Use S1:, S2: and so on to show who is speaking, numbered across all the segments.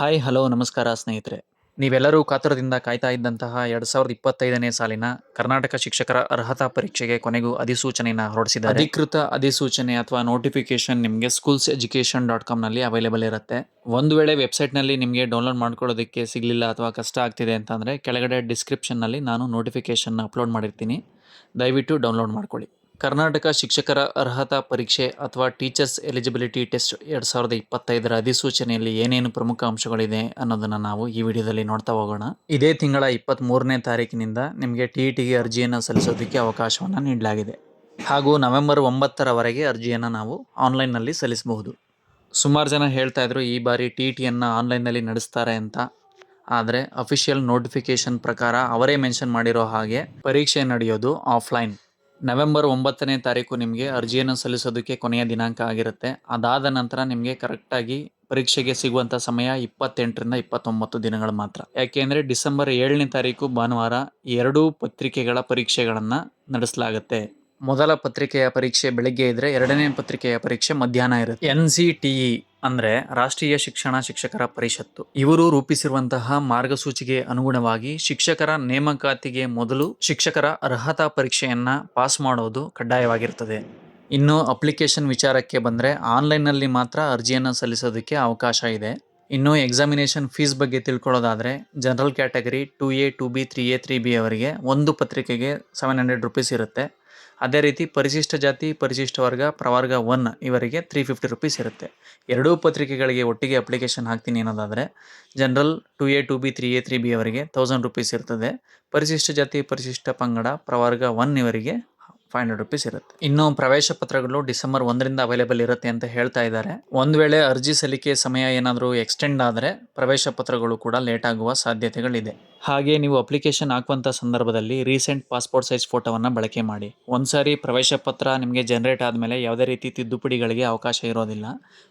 S1: Hi hello ನಮಸ್ಕಾರ ಸ್ನೇಹಿತರೆ. ನೀವೆಲ್ಲರೂ ಕಾತುರದಿಂದ ಕಾಯ್ತಾ ಇದ್ದಂತಹ 2025ನೇ ಸಾಲಿನ ಕರ್ನಾಟಕ ಶಿಕ್ಷಕರ ಅರ್ಹತಾ ಪರೀಕ್ಷೆಗೆ ಕೊನೆಗೂ ಅಧಿಸೂಚನೆಯನ್ನು ಹೊರಡಿಸಿದ್ದಾರೆ. ಅಧಿಕೃತ ಅಧಿಸೂಚನೆ ಅಥವಾ ನೋಟಿಫಿಕೇಶನ್ ನಿಮಗೆ schools.education.com ನಲ್ಲಿ ಅವೈಲೇಬಲ್ ಇರುತ್ತೆ. ಒಂದು ವೇಳೆ ವೆಬ್ಸೈಟ್ನಲ್ಲಿ ನಿಮಗೆ ಡೌನ್ಲೋಡ್ ಮಾಡ್ಕೊಳ್ಳೋದಕ್ಕೆ ಸಿಗಲಿಲ್ಲ ಅಥವಾ ಕಷ್ಟ ಆಗ್ತಿದೆ ಅಂತಂದರೆ ಕೆಳಗಡೆ ಡಿಸ್ಕ್ರಿಪ್ಷನ್ನಲ್ಲಿ ನಾನು ನೋಟಿಫಿಕೇಶನ್ ಅಪ್ಲೋಡ್ ಮಾಡಿರ್ತೀನಿ, ದಯವಿಟ್ಟು ಡೌನ್ಲೋಡ್ ಮಾಡ್ಕೊಳ್ಳಿ. ಕರ್ನಾಟಕ ಶಿಕ್ಷಕರ ಅರ್ಹತಾ ಪರೀಕ್ಷೆ ಅಥವಾ ಟೀಚರ್ಸ್ ಎಲಿಜಿಬಿಲಿಟಿ ಟೆಸ್ಟ್ 2025ರ ಅಧಿಸೂಚನೆಯಲ್ಲಿ ಏನೇನು ಪ್ರಮುಖ ಅಂಶಗಳಿದೆ ಅನ್ನೋದನ್ನು ನಾವು ಈ ವಿಡಿಯೋದಲ್ಲಿ ನೋಡ್ತಾ ಹೋಗೋಣ. ಇದೇ ತಿಂಗಳ 23ನೇ ತಾರೀಕಿನಿಂದ ನಿಮಗೆ TETಗೆ ಅರ್ಜಿಯನ್ನು ಸಲ್ಲಿಸೋದಕ್ಕೆ ಅವಕಾಶವನ್ನು ನೀಡಲಾಗಿದೆ. ಹಾಗೂ ನವೆಂಬರ್ 9ರವರೆಗೆ ಅರ್ಜಿಯನ್ನು ನಾವು ಆನ್ಲೈನ್ನಲ್ಲಿ ಸಲ್ಲಿಸಬಹುದು. ಸುಮಾರು ಜನ ಹೇಳ್ತಾ ಇದ್ರು ಈ ಬಾರಿ TETಯನ್ನು ಆನ್ಲೈನ್ನಲ್ಲಿ ನಡೆಸ್ತಾರೆ ಅಂತ. ಆದರೆ ಅಫಿಷಿಯಲ್ ನೋಟಿಫಿಕೇಶನ್ ಪ್ರಕಾರ ಅವರೇ ಮೆನ್ಷನ್ ಮಾಡಿರೋ ಹಾಗೆ ಪರೀಕ್ಷೆ ನಡೆಯೋದು ಆಫ್ಲೈನ್. ನವೆಂಬರ್ 9ನೇ ತಾರೀಕು ನಿಮಗೆ ಅರ್ಜಿಯನ್ನು ಸಲ್ಲಿಸೋದಕ್ಕೆ ಕೊನೆಯ ದಿನಾಂಕ ಆಗಿರುತ್ತೆ. ಅದಾದ ನಂತರ ನಿಮಗೆ ಕರೆಕ್ಟಾಗಿ ಪರೀಕ್ಷೆಗೆ ಸಿಗುವಂಥ ಸಮಯ 28ರಿಂದ 29 ದಿನಗಳು ಮಾತ್ರ. ಯಾಕೆಂದರೆ ಡಿಸೆಂಬರ್ 7ನೇ ತಾರೀಕು ಭಾನುವಾರ 2 ಪತ್ರಿಕೆಗಳ ಪರೀಕ್ಷೆಗಳನ್ನು ನಡೆಸಲಾಗುತ್ತೆ. ಮೊದಲ ಪತ್ರಿಕೆಯ ಪರೀಕ್ಷೆ ಬೆಳಗ್ಗೆ ಇದ್ರೆ ಎರಡನೇ ಪತ್ರಿಕೆಯ ಪರೀಕ್ಷೆ ಮಧ್ಯಾಹ್ನ ಇರುತ್ತೆ. NCTE ಅಂದ್ರೆ ರಾಷ್ಟ್ರೀಯ ಶಿಕ್ಷಕರ ಪರಿಷತ್ತು ಇವರು ರೂಪಿಸಿರುವಂತಹ ಮಾರ್ಗಸೂಚಿಗೆ ಅನುಗುಣವಾಗಿ ಶಿಕ್ಷಕರ ನೇಮಕಾತಿಗೆ ಮೊದಲು ಶಿಕ್ಷಕರ ಅರ್ಹತಾ ಪರೀಕ್ಷೆಯನ್ನ ಪಾಸ್ ಮಾಡೋದು ಕಡ್ಡಾಯವಾಗಿರುತ್ತದೆ. ಇನ್ನು ಅಪ್ಲಿಕೇಶನ್ ವಿಚಾರಕ್ಕೆ ಬಂದರೆ ಆನ್ಲೈನ್ನಲ್ಲಿ ಮಾತ್ರ ಅರ್ಜಿಯನ್ನು ಸಲ್ಲಿಸೋದಕ್ಕೆ ಅವಕಾಶ ಇದೆ. ಇನ್ನು ಎಕ್ಸಾಮಿನೇಷನ್ ಫೀಸ್ ಬಗ್ಗೆ ತಿಳ್ಕೊಳ್ಳೋದಾದರೆ general category 2A 2B 3A 3B ಅವರಿಗೆ ಒಂದು ಪತ್ರಿಕೆಗೆ 700 ರೂಪೀಸ್ ಇರುತ್ತೆ. ಅದೇ ರೀತಿ ಪರಿಶಿಷ್ಟ ಜಾತಿ ಪರಿಶಿಷ್ಟ ವರ್ಗ ಪ್ರವರ್ಗ 1 ಇವರಿಗೆ 350 ರೂಪೀಸ್ ಇರುತ್ತೆ. ಎರಡೂ ಪತ್ರಿಕೆಗಳಿಗೆ ಒಟ್ಟಿಗೆ ಅಪ್ಲಿಕೇಶನ್ ಹಾಕ್ತೀನಿ ಅನ್ನೋದಾದರೆ general 2A 2B 3A 3B ಅವರಿಗೆ 1000 ರೂಪೀಸ್ ಇರ್ತದೆ. ಪರಿಶಿಷ್ಟ ಜಾತಿ ಪರಿಶಿಷ್ಟ ಪಂಗಡ ಪ್ರವರ್ಗ 1 ಇವರಿಗೆ 500 ರೂಪೀಸ್ ಇರುತ್ತೆ. ಇನ್ನು ಪ್ರವೇಶ ಪತ್ರಗಳು ಡಿಸೆಂಬರ್ 1ರಿಂದ ಅವೈಲೇಬಲ್ ಇರುತ್ತೆ ಅಂತ ಹೇಳ್ತಾ ಇದ್ದಾರೆ. ಒಂದು ವೇಳೆ ಅರ್ಜಿ ಸಲ್ಲಿಕೆ ಸಮಯ ಏನಾದರೂ ಎಕ್ಸ್ಟೆಂಡ್ ಆದರೆ ಪ್ರವೇಶ ಪತ್ರಗಳು ಕೂಡ ಲೇಟ್ ಆಗುವ ಸಾಧ್ಯತೆಗಳಿದೆ. ಹಾಗೆ ನೀವು ಅಪ್ಲಿಕೇಶನ್ ಹಾಕುವಂಥ ಸಂದರ್ಭದಲ್ಲಿ ರೀಸೆಂಟ್ ಪಾಸ್ಪೋರ್ಟ್ ಸೈಜ್ ಫೋಟೋವನ್ನು ಬಳಕೆ ಮಾಡಿ. ಒಂದ್ಸಾರಿ ಪ್ರವೇಶ ಪತ್ರ ನಿಮಗೆ ಜನರೇಟ್ ಆದಮೇಲೆ ಯಾವುದೇ ರೀತಿ ತಿದ್ದುಪಡಿಗಳಿಗೆ ಅವಕಾಶ ಇರೋದಿಲ್ಲ.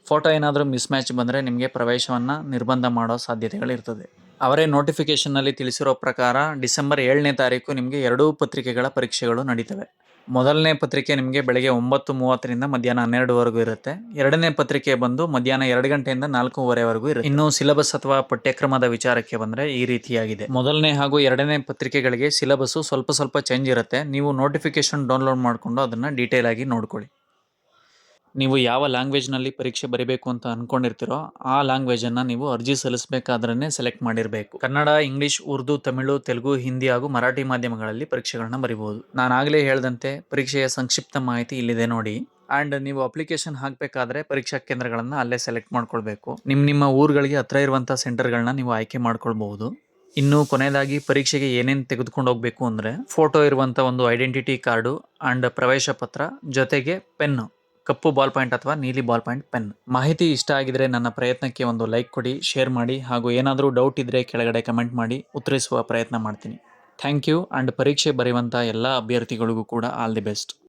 S1: ಫೋಟೋ ಏನಾದರೂ ಮಿಸ್ ಮ್ಯಾಚ್ ಬಂದರೆ ನಿಮಗೆ ಪ್ರವೇಶವನ್ನು ನಿರ್ಬಂಧ ಮಾಡೋ ಸಾಧ್ಯತೆಗಳಿರ್ತದೆ. ಅವರೇ ನೋಟಿಫಿಕೇಶನ್ನಲ್ಲಿ ತಿಳಿಸಿರೋ ಪ್ರಕಾರ ಡಿಸೆಂಬರ್ 7ನೇ ತಾರೀಕು ನಿಮಗೆ 2 ಪತ್ರಿಕೆಗಳ ಪರೀಕ್ಷೆಗಳು ನಡೀತವೆ. ಮೊದಲನೇ ಪತ್ರಿಕೆ ನಿಮಗೆ ಬೆಳಗ್ಗೆ 9:30ರಿಂದ ಮಧ್ಯಾಹ್ನ 12ವರೆಗೂ ಇರುತ್ತೆ. ಎರಡನೇ ಪತ್ರಿಕೆ ಬಂದು ಮಧ್ಯಾಹ್ನ 2 ಗಂಟೆಯಿಂದ 4:15ವರೆಗೂ ಇರುತ್ತೆ. ಇನ್ನು ಸಿಲೆಬಸ್ ಅಥವಾ ಪಠ್ಯಕ್ರಮದ ವಿಚಾರಕ್ಕೆ ಬಂದರೆ ಈ ರೀತಿಯಾಗಿದೆ. ಮೊದಲನೇ ಹಾಗೂ ಎರಡನೇ ಪತ್ರಿಕೆಗಳಿಗೆ ಸಿಲೆಬಸ್ಸು ಸ್ವಲ್ಪ ಚೇಂಜ್ ಇರುತ್ತೆ. ನೀವು ನೋಟಿಫಿಕೇಶನ್ ಡೌನ್ಲೋಡ್ ಮಾಡಿಕೊಂಡು ಅದನ್ನು ಡೀಟೇಲ್ ಆಗಿ ನೋಡ್ಕೊಳ್ಳಿ. ನೀವು ಯಾವ ಲ್ಯಾಂಗ್ವೇಜ್ನಲ್ಲಿ ಪರೀಕ್ಷೆ ಬರೀಬೇಕು ಅಂತ ಅಂದ್ಕೊಂಡಿರ್ತೀರೋ ಆ ಲ್ಯಾಂಗ್ವೇಜನ್ನು ನೀವು ಅರ್ಜಿ ಸಲ್ಲಿಸಬೇಕಾದ್ರೇ ಸೆಲೆಕ್ಟ್ ಮಾಡಿರಬೇಕು. ಕನ್ನಡ, ಇಂಗ್ಲಿಷ್, ಉರ್ದು, ತಮಿಳು, ತೆಲುಗು, ಹಿಂದಿ ಹಾಗೂ ಮರಾಠಿ ಮಾಧ್ಯಮಗಳಲ್ಲಿ ಪರೀಕ್ಷೆಗಳನ್ನ ಬರೀಬಹುದು. ನಾನು ಆಗಲೇ ಹೇಳಿದಂತೆ ಪರೀಕ್ಷೆಯ ಸಂಕ್ಷಿಪ್ತ ಮಾಹಿತಿ ಇಲ್ಲಿದೆ ನೋಡಿ. ಆ್ಯಂಡ್ ನೀವು ಅಪ್ಲಿಕೇಶನ್ ಹಾಕಬೇಕಾದ್ರೆ ಪರೀಕ್ಷಾ ಕೇಂದ್ರಗಳನ್ನು ಅಲ್ಲೇ ಸೆಲೆಕ್ಟ್ ಮಾಡ್ಕೊಳ್ಬೇಕು. ನಿಮ್ಮ ಊರುಗಳಿಗೆ ಹತ್ರ ಇರುವಂಥ ಸೆಂಟರ್ಗಳನ್ನ ನೀವು ಆಯ್ಕೆ ಮಾಡ್ಕೊಳ್ಬಹುದು. ಇನ್ನು ಕೊನೆಯದಾಗಿ ಪರೀಕ್ಷೆಗೆ ಏನೇನು ತೆಗೆದುಕೊಂಡು ಹೋಗಬೇಕು ಅಂದರೆ ಫೋಟೋ ಇರುವಂಥ ಒಂದು ಐಡೆಂಟಿಟಿ ಕಾರ್ಡು ಆ್ಯಂಡ್ ಪ್ರವೇಶ ಪತ್ರ ಜೊತೆಗೆ ಪೆನ್ನು, ಕಪ್ಪು ಬಾಲ್ ಪಾಯಿಂಟ್ ಅಥವಾ ನೀಲಿ ಬಾಲ್ ಪಾಯಿಂಟ್ ಪೆನ್. ಮಾಹಿತಿ ಇಷ್ಟ ಆಗಿದ್ರೆ ನನ್ನ ಪ್ರಯತ್ನಕ್ಕೆ ಒಂದು ಲೈಕ್ ಕೊಡಿ, ಶೇರ್ ಮಾಡಿ ಹಾಗೂ ಏನಾದರೂ ಡೌಟ್ ಇದ್ದರೆ ಕೆಳಗಡೆ ಕಮೆಂಟ್ ಮಾಡಿ ಉತ್ತರಿಸುವ ಪ್ರಯತ್ನ ಮಾಡ್ತೀನಿ. Thank you. ಆ್ಯಂಡ್ ಪರೀಕ್ಷೆ ಬರೆಯುವಂಥ ಎಲ್ಲ ಅಭ್ಯರ್ಥಿಗಳಿಗೂ ಕೂಡ ಆಲ್ ದಿ ಬೆಸ್ಟ್.